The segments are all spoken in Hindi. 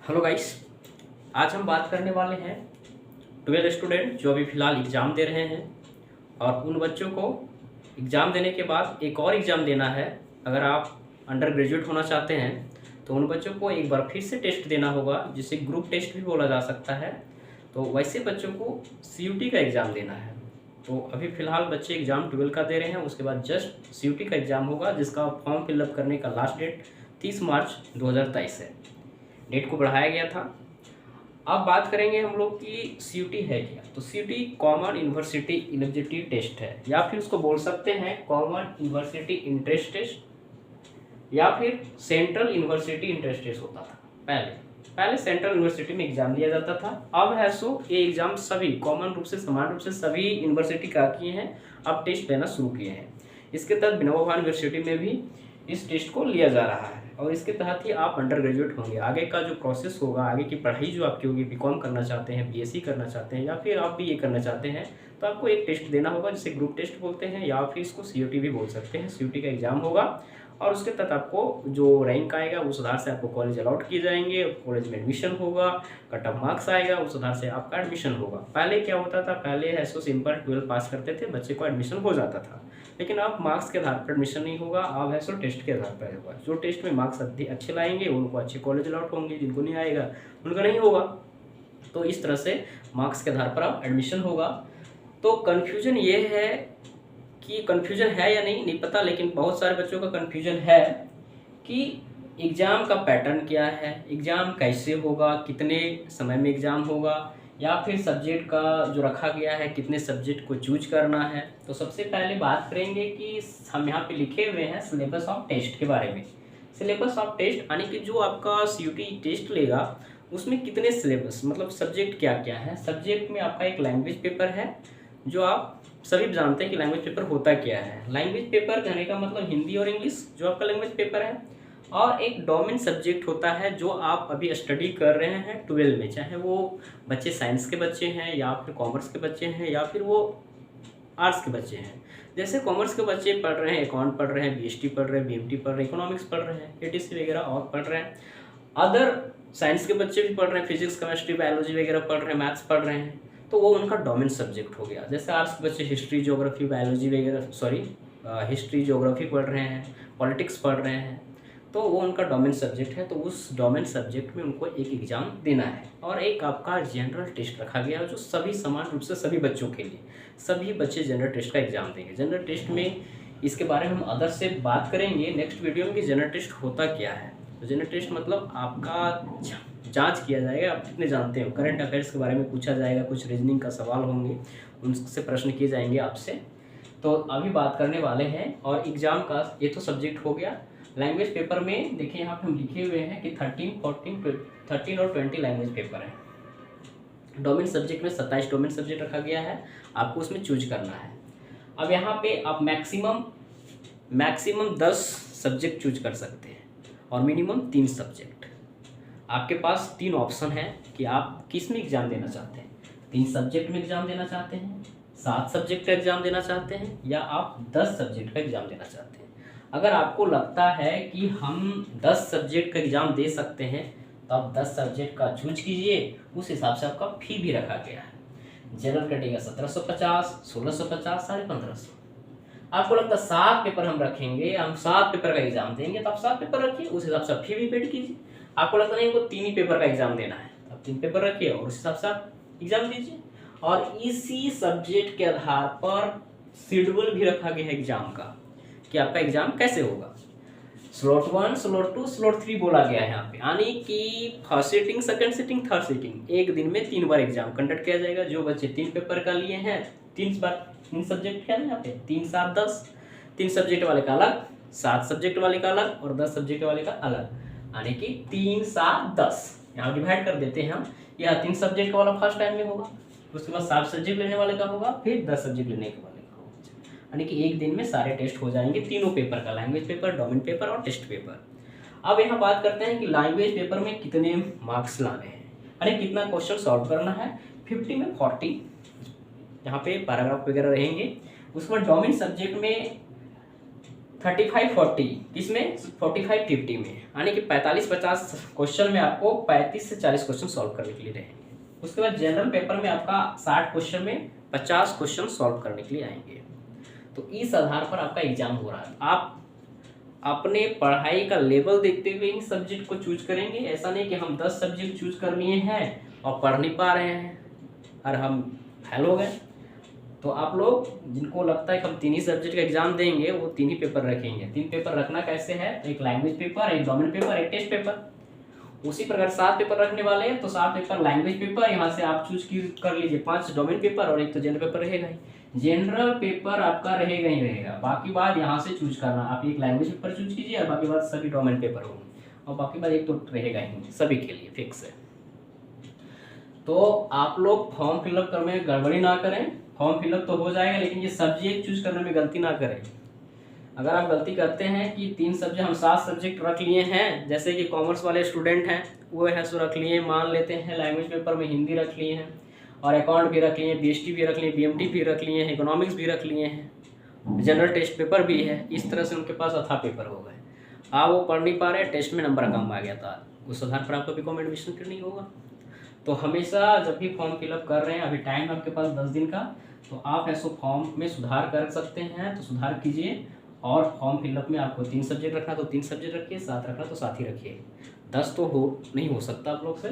हेलो गाइस, आज हम बात करने वाले हैं 12 स्टूडेंट जो अभी फ़िलहाल एग्ज़ाम दे रहे हैं और उन बच्चों को एग्ज़ाम देने के बाद एक और एग्ज़ाम देना है। अगर आप अंडर ग्रेजुएट होना चाहते हैं तो उन बच्चों को एक बार फिर से टेस्ट देना होगा, जिसे ग्रुप टेस्ट भी बोला जा सकता है। तो वैसे बच्चों को CUT का एग्ज़ाम देना है। तो अभी फ़िलहाल बच्चे एग्ज़ाम 12 का दे रहे हैं, उसके बाद जस्ट CUT का एग्ज़ाम होगा, जिसका फॉर्म फिलअप करने का लास्ट डेट 30 मार्च 2023 है। डेट को बढ़ाया गया था। अब बात करेंगे हम लोग कि CUT है क्या। तो CUT common university eligibility test है, या फिर उसको बोल सकते हैं कॉमन यूनिवर्सिटी इंट्रेंस टेस्ट, या फिर सेंट्रल यूनिवर्सिटी इंट्रेंस टेस्ट होता था। पहले सेंट्रल यूनिवर्सिटी में एग्जाम लिया जाता था। अब है सो ये एग्जाम सभी कॉमन रूप से समान रूप से सभी यूनिवर्सिटी का किए हैं, अब टेस्ट लेना शुरू किए हैं। इसके तहत विनोबा भावे यूनिवर्सिटी में भी इस टेस्ट को लिया जा रहा है और इसके तहत ही आप अंडर ग्रेजुएट होंगे। आगे का जो प्रोसेस होगा, आगे की पढ़ाई जो आपकी होगी, BCom करना चाहते हैं, BSc करना चाहते हैं, या फिर आप BA करना चाहते हैं, तो आपको एक टेस्ट देना होगा जिसे ग्रुप टेस्ट बोलते हैं, या फिर इसको CUT भी बोल सकते हैं। CUT का एग्जाम होगा और उसके तहत आपको जो रैंक आएगा उस आधार से आपको कॉलेज अलॉट किए जाएंगे, कॉलेज में एडमिशन होगा, कट ऑफ मार्क्स आएगा, उस आधार से आपका एडमिशन होगा। पहले क्या होता था, पहले ऐसो सिंपल 12 पास करते थे, बच्चे को एडमिशन हो जाता था। लेकिन अब मार्क्स के आधार पर एडमिशन नहीं होगा, अब है सो टेस्ट के आधार पर होगा। जो टेस्ट में मार्क्स अच्छे लाएंगे उनको अच्छे कॉलेज अलॉट होंगे, जिनको नहीं आएगा उनका नहीं होगा। तो इस तरह से मार्क्स के आधार पर अब एडमिशन होगा। तो कन्फ्यूजन ये है कि कन्फ्यूजन है या नहीं पता, लेकिन बहुत सारे बच्चों का कन्फ्यूजन है कि एग्ज़ाम का पैटर्न क्या है, एग्ज़ाम कैसे होगा, कितने समय में एग्ज़ाम होगा, या फिर सब्जेक्ट का जो रखा गया है कितने सब्जेक्ट को चूज करना है। तो सबसे पहले बात करेंगे कि हम यहाँ पे लिखे हुए हैं सिलेबस ऑफ टेस्ट के बारे में। सिलेबस ऑफ टेस्ट यानी कि जो आपका CUT टेस्ट लेगा उसमें कितने सिलेबस, मतलब सब्जेक्ट क्या क्या है। सब्जेक्ट में आपका एक लैंग्वेज पेपर है, जो आप सभी जानते हैं कि लैंग्वेज पेपर होता क्या है। लैंग्वेज पेपर कहने का मतलब हिंदी और इंग्लिश जो आपका लैंग्वेज पेपर है, और एक डोमेन सब्जेक्ट होता है जो आप अभी स्टडी कर रहे हैं 12 में, चाहे वो बच्चे साइंस के बच्चे हैं या फिर कॉमर्स के बच्चे हैं या फिर वो आर्ट्स के बच्चे हैं। जैसे कॉमर्स के बच्चे पढ़ रहे हैं, अकाउंट पढ़ रहे हैं, BST पढ़ रहे हैं, BMT पढ़ रहे हैं, इकोनॉमिक्स पढ़ रहे हैं, ATC वगैरह और पढ़ रहे हैं। अदर साइंस के बच्चे भी पढ़ रहे हैं, फिजिक्स केमिस्ट्री बायोलॉजी वगैरह पढ़ रहे हैं, मैथ्स पढ़ रहे हैं, तो वो उनका डोमेन सब्जेक्ट हो गया। जैसे आर्ट्स के बच्चे हिस्ट्री ज्योग्राफी बायोलॉजी वगैरह हिस्ट्री ज्योग्राफी पढ़ रहे हैं, पॉलिटिक्स पढ़ रहे हैं, तो वो उनका डोमेन सब्जेक्ट है। तो उस डोमेन सब्जेक्ट में उनको एक एग्ज़ाम देना है और एक आपका जनरल टेस्ट रखा गया है, जो सभी समान रूप से सभी बच्चों के लिए, सभी बच्चे जनरल टेस्ट का एग्ज़ाम देंगे। जनरल टेस्ट में इसके बारे में हम अदर से बात करेंगे नेक्स्ट वीडियो में कि जनरल टेस्ट होता क्या है। तो जनरल टेस्ट मतलब आपका जांच किया जाएगा आप कितने जानते हो, करंट अफेयर्स के बारे में पूछा जाएगा, कुछ रीजनिंग का सवाल होंगे, उनसे प्रश्न किए जाएंगे आपसे। तो अभी बात करने वाले हैं, और एग्ज़ाम का ये तो सब्जेक्ट हो गया। लैंग्वेज पेपर में देखिए यहाँ पे हम लिखे हुए हैं कि 13 और 20 लैंग्वेज पेपर है। डोमेन सब्जेक्ट में 27 डोमेन सब्जेक्ट रखा गया है, आपको उसमें चूज करना है। अब यहाँ पे आप मैक्सिमम 10 सब्जेक्ट चूज कर सकते हैं और मिनिमम 3 सब्जेक्ट। आपके पास 3 ऑप्शन है कि आप किस में एग्ज़ाम देना चाहते हैं। 3 सब्जेक्ट में एग्ज़ाम देना चाहते हैं, 7 सब्जेक्ट का एग्ज़ाम देना चाहते हैं, या आप 10 सब्जेक्ट का एग्ज़ाम देना चाहते हैं। अगर आपको लगता है कि हम 10 सब्जेक्ट का एग्ज़ाम दे सकते हैं तो आप 10 सब्जेक्ट का चूज कीजिए, उस हिसाब से आपका फ़ी भी रखा गया है। जनरल कटेगा 1750, 1650, 1550। आपको लगता है 7 पेपर हम रखेंगे, हम 7 पेपर का एग्ज़ाम देंगे, तो आप 7 पेपर रखिए, उस हिसाब से आप फी भी पेड कीजिए। आपको लगता नहीं हमको 3 ही पेपर का एग्ज़ाम देना है, तो आप 3 पेपर रखिए और उस हिसाब से आप एग्ज़ाम दीजिए। और इसी सब्जेक्ट के आधार पर शेड्यूल भी रखा गया है एग्ज़ाम का कि आपका एग्ज़ाम कैसे होगा। स्लॉट 1, स्लॉट 2, स्लॉट 3 बोला गया है यहाँ पे, यानी कि first sitting, second sitting, third sitting, एक दिन में 3 बार एग्जाम कंडक्ट किया जाएगा। जो बच्चे 3 पेपर का लिए हैं 3 बार 3 सब्जेक्ट क्या है यहाँ पे 3, 7, 10, 3 सब्जेक्ट वाले का अलग, 7 सब्जेक्ट वाले का अलग और 10 सब्जेक्ट वाले का अलग, यानी कि 3, 7, 10 यहाँ डिवाइड कर देते हैं हम। यह 3 सब्जेक्ट वाला फर्स्ट टाइम में होगा, उसके बाद 7 सब्जेक्ट लेने वाले का होगा, फिर 10 सब्जेक्ट लेने के वाले का होगा, यानी कि एक दिन में सारे टेस्ट हो जाएंगे तीनों पेपर का, लैंग्वेज पेपर, डोमेन पेपर और टेस्ट पेपर। अब यहाँ बात करते हैं कि लैंग्वेज पेपर में कितने मार्क्स लाने हैं, यानी कितना क्वेश्चन सॉल्व करना है। 50 में 40 यहाँ पे पैराग्राफ वगैरह रहेंगे। उसके बाद डोमेन सब्जेक्ट में 35-40 किसमें, 45-50 में, यानी कि 45-50 क्वेश्चन में आपको 35 से 40 क्वेश्चन सॉल्व करने के लिए रहेंगे। उसके बाद जनरल पेपर में आपका 60 क्वेश्चन में 50 क्वेश्चन सॉल्व करने के लिए आएंगे। तो इस आधार पर आपका एग्जाम हो रहा है। आप अपने पढ़ाई का लेवल देखते हुए इन सब्जेक्ट को चूज करेंगे। ऐसा नहीं कि हम 10 सब्जेक्ट चूज कर लिए हैं और पढ़ नहीं पा रहे हैं और हम फेल हो गए। तो आप लोग जिनको लगता है कि हम 3 ही सब्जेक्ट का एग्जाम देंगे, वो 3 ही पेपर रखेंगे। 3 पेपर रखना कैसे है, एक लैंग्वेज पेपर, एक डोमेन पेपर, एक टेस्ट पेपर। उसी प्रकार 7 पेपर रखने वाले हैं, तो 7 पेपर लैंग्वेज पेपर, यहाँ से आप चूज कर लीजिए 5 डोमेन पेपर और एक तो जनरल पेपर रहेगा ही। जनरल पेपर आपका रहेगा ही रहेगा, बाकी बात यहाँ से चूज करना। आप एक लैंग्वेज पेपर चूज कीजिए और बाकी बात सभी डोमेन पेपर होंगे, और बाकी बात एक तो रहेगा ही सभी के लिए फिक्स है। तो आप लोग फॉर्म फिलअप करने में गड़बड़ी ना करें। फॉर्म फिलअप तो हो जाएगा, लेकिन ये सब्जेक्ट चूज करने में गलती ना करें। अगर आप गलती करते हैं कि 3 सब्जेक्ट, हम 7 सब्जेक्ट रख लिए हैं, जैसे कि कॉमर्स वाले स्टूडेंट हैं वो है सो रख लिए, मान लेते हैं लैंग्वेज पेपर में हिंदी रख लिए हैं और अकाउंट भी रख लिए हैं, बीएसटी भी रख लिए, बीएमटी भी रख लिए हैं, इकोनॉमिक्स भी रख लिए हैं, जनरल टेस्ट पेपर भी है। इस तरह से उनके पास अथा पेपर हो गए। आप वो पढ़ नहीं पा रहे, टेस्ट में नंबर कम आ गया था, उस आधार पर आपको बीकॉम एडमिशन क्यों नहीं होगा। तो हमेशा जब भी फॉर्म फिलअप कर रहे हैं, अभी टाइम आपके पास 10 दिन का, तो आप ऐसो फॉर्म में सुधार कर सकते हैं तो सुधार कीजिए। और फॉर्म फिलअप में आपको 3 सब्जेक्ट रखना तो 3 सब्जेक्ट रखिए, 7 रखना तो 7 ही रखिए। 10 तो नहीं हो सकता आप लोग से,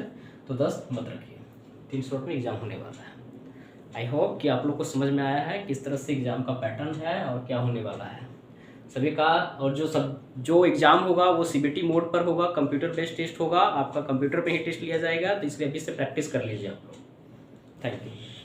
तो 10 मत रखिए। 3 स्लॉट में एग्ज़ाम होने वाला है। आई होप कि आप लोग को समझ में आया है किस तरह से एग्ज़ाम का पैटर्न है और क्या होने वाला है सभी का। और जो एग्ज़ाम होगा वो सीबीटी मोड पर होगा, कंप्यूटर बेस्ड टेस्ट होगा, आपका कंप्यूटर पे ही टेस्ट लिया जाएगा। तो इसलिए अभी से प्रैक्टिस कर लीजिए आप लोग। Thank you.